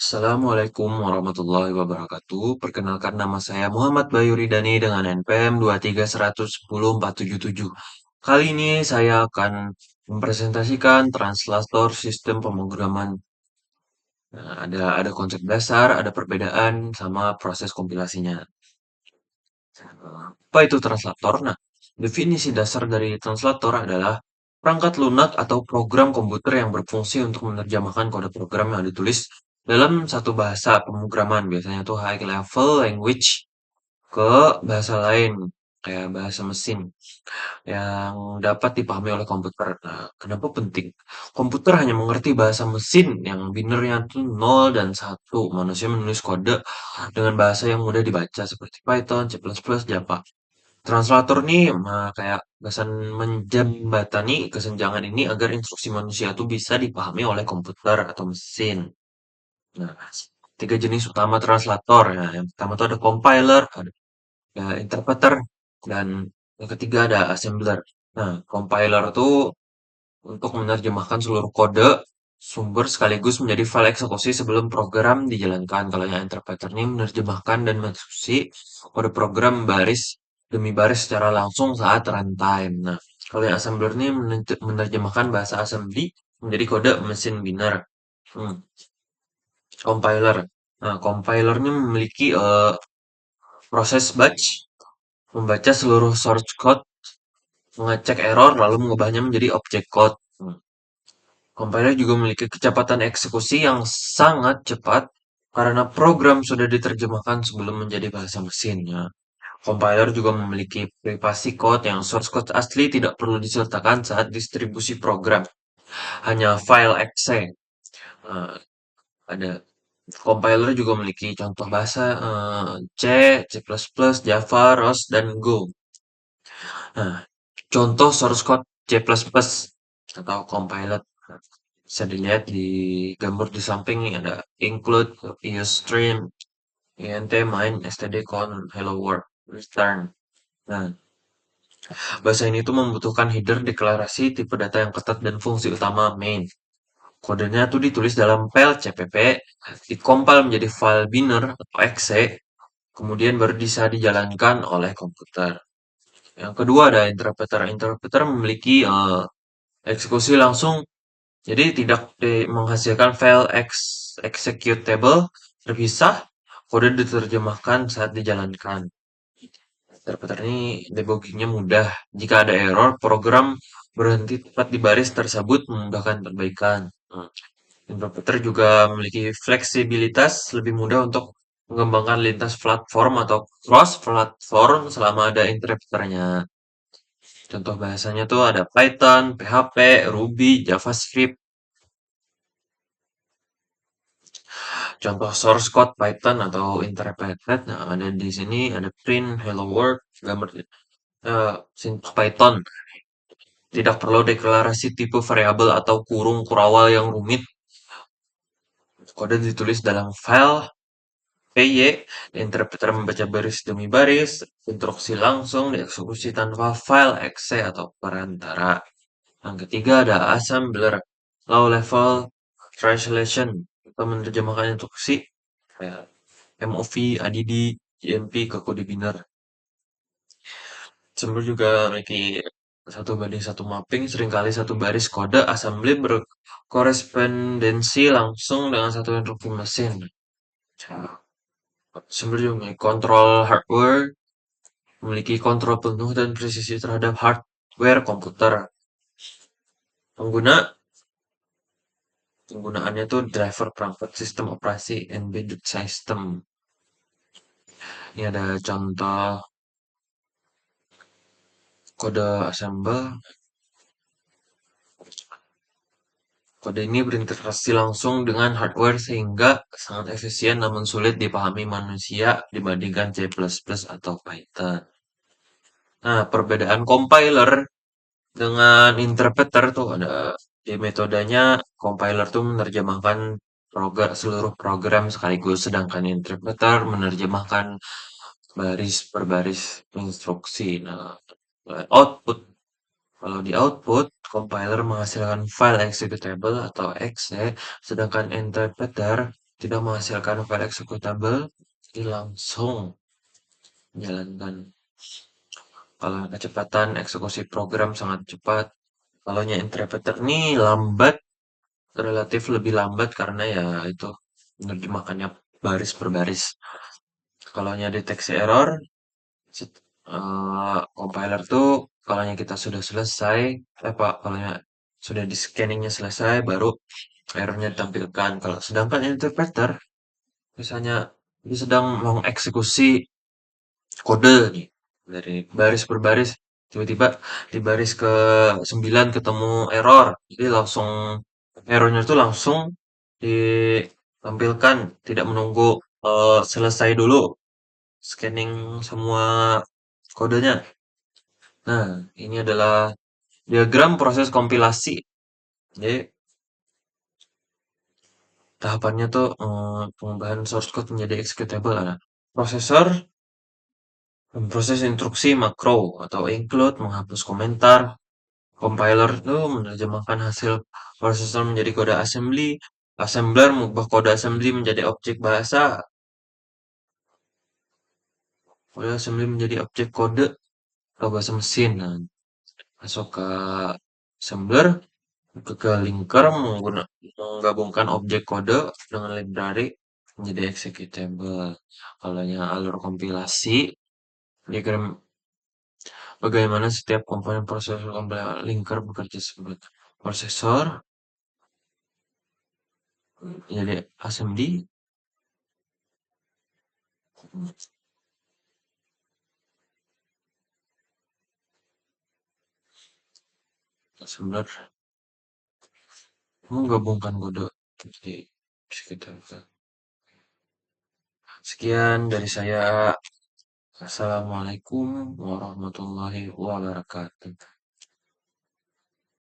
Assalamualaikum warahmatullahi wabarakatuh. Perkenalkan nama saya Muhammad Bayu Ridani dengan NPM 2310477. Kali ini saya akan mempresentasikan translator sistem pemrograman. Nah, ada konsep dasar, ada perbedaan, sama proses kompilasinya. Apa itu translator? Nah, definisi dasar dari translator adalah perangkat lunak atau program komputer yang berfungsi untuk menerjemahkan kode program yang ditulis dalam satu bahasa pemrograman. Biasanya itu high level language ke bahasa lain, kayak bahasa mesin yang dapat dipahami oleh komputer. Nah, kenapa penting? Komputer hanya mengerti bahasa mesin yang binernya itu 0 dan 1. Manusia menulis kode dengan bahasa yang mudah dibaca seperti Python, C++, Java. Translator nih kayak bahasa menjembatani kesenjangan ini agar instruksi manusia itu bisa dipahami oleh komputer atau mesin. Nah, tiga jenis utama translator ya. Yang pertama itu ada compiler, ada interpreter, dan yang ketiga ada assembler. Nah, compiler itu untuk menerjemahkan seluruh kode sumber sekaligus menjadi file eksekusi sebelum program dijalankan. Kalau yang interpreter ini menerjemahkan dan mengeksekusi kode program baris demi baris secara langsung saat runtime. Nah, kalau yang assembler ini menerjemahkan bahasa assembly menjadi kode mesin biner. Hmm, Compiler. Nah, compiler ini memiliki proses batch, membaca seluruh source code, mengecek error, lalu mengubahnya menjadi object code. Compiler juga memiliki kecepatan eksekusi yang sangat cepat karena program sudah diterjemahkan sebelum menjadi bahasa mesinnya. Compiler juga memiliki privasi code yang source code asli tidak perlu disertakan saat distribusi program, hanya file exe. Nah, ada compiler juga memiliki contoh bahasa C, C++, Java, Rust, dan Go. Nah, contoh source code C++ atau compiler bisa dilihat di gambar di samping nih ada include, iostream, int, main, stdcon, hello world, return. Nah, bahasa ini tuh membutuhkan header deklarasi tipe data yang ketat dan fungsi utama main. Kodenya tuh ditulis dalam file CPP, dikompil menjadi file biner atau exe, kemudian baru bisa dijalankan oleh komputer. Yang kedua ada interpreter. Interpreter memiliki eksekusi langsung, jadi tidak menghasilkan file executable terpisah, kode diterjemahkan saat dijalankan. Interpreter ini debuggingnya mudah. Jika ada error, program berhenti tepat di baris tersebut memudahkan perbaikan. Interpreter juga memiliki fleksibilitas lebih mudah untuk mengembangkan lintas platform atau cross platform selama ada interpreternya. Contoh bahasanya tuh ada Python, PHP, Ruby, JavaScript. Contoh source code Python atau interpreted. Nah, ada di sini ada print, hello world, gambar sintak Python. Tidak perlu deklarasi tipe variabel atau kurung kurawal yang rumit. Kode ditulis dalam file PY, interpreter membaca baris demi baris, instruksi langsung dieksekusi tanpa file exe atau perantara. Yang ketiga ada assembler, low level translation, atau menerjemahkan instruksi kayak MOV, ADD, JMP ke kode biner. Assembler juga memiliki satu banding satu mapping, seringkali satu baris kode assembly berkorespondensi langsung dengan satu instruksi mesin. Assembler juga memiliki kontrol hardware, memiliki kontrol penuh dan presisi terhadap hardware komputer. Pengguna Penggunaannya tuh driver perangkat sistem operasi embedded system. Ini ada contoh kode assemble. Kode ini berinteraksi langsung dengan hardware sehingga sangat efisien namun sulit dipahami manusia dibandingkan C++ atau Python. Nah, perbedaan compiler dengan interpreter tuh ada di metodenya. Compiler tuh menerjemahkan seluruh program sekaligus, sedangkan interpreter menerjemahkan baris per baris instruksi. Nah, output kalau di output, compiler menghasilkan file executable atau exe, sedangkan interpreter tidak menghasilkan file executable, jadi langsung menjalankan. Kalau kecepatan eksekusi program sangat cepat. Kalau interpreter ini lambat, relatif lebih lambat karena ya itu menerjemahkannya baris per baris. Kalau deteksi error, compiler tuh kalau kita sudah selesai, Pak, kalau sudah di scanningnya selesai, baru errornya ditampilkan. Kalau sedangkan interpreter, misalnya dia sedang mengeksekusi kode nih dari baris per baris, tiba-tiba di baris ke 9 ketemu error, jadi langsung errornya itu langsung ditampilkan, tidak menunggu selesai dulu scanning semua kodenya. Nah, ini adalah diagram proses kompilasi. Jadi tahapannya tuh pengubahan source code menjadi executable. Nah, prosesor memproses instruksi makro atau include, menghapus komentar. Compiler itu menerjemahkan hasil prosesor menjadi kode assembly. Assembler mengubah kode assembly menjadi objek bahasa. Kode assembly menjadi objek kode atau bahasa mesin. Nah, masuk ke assembler, ke linker menggabungkan objek kode dengan library menjadi executable. Kalau alur kompilasi, diagram bagaimana setiap komponen prosesor linker bekerja sebagai prosesor, jadi assembly, assembler menggabungkan kode jadi executable. Sekian dari saya. Assalamualaikum warahmatullahi wabarakatuh.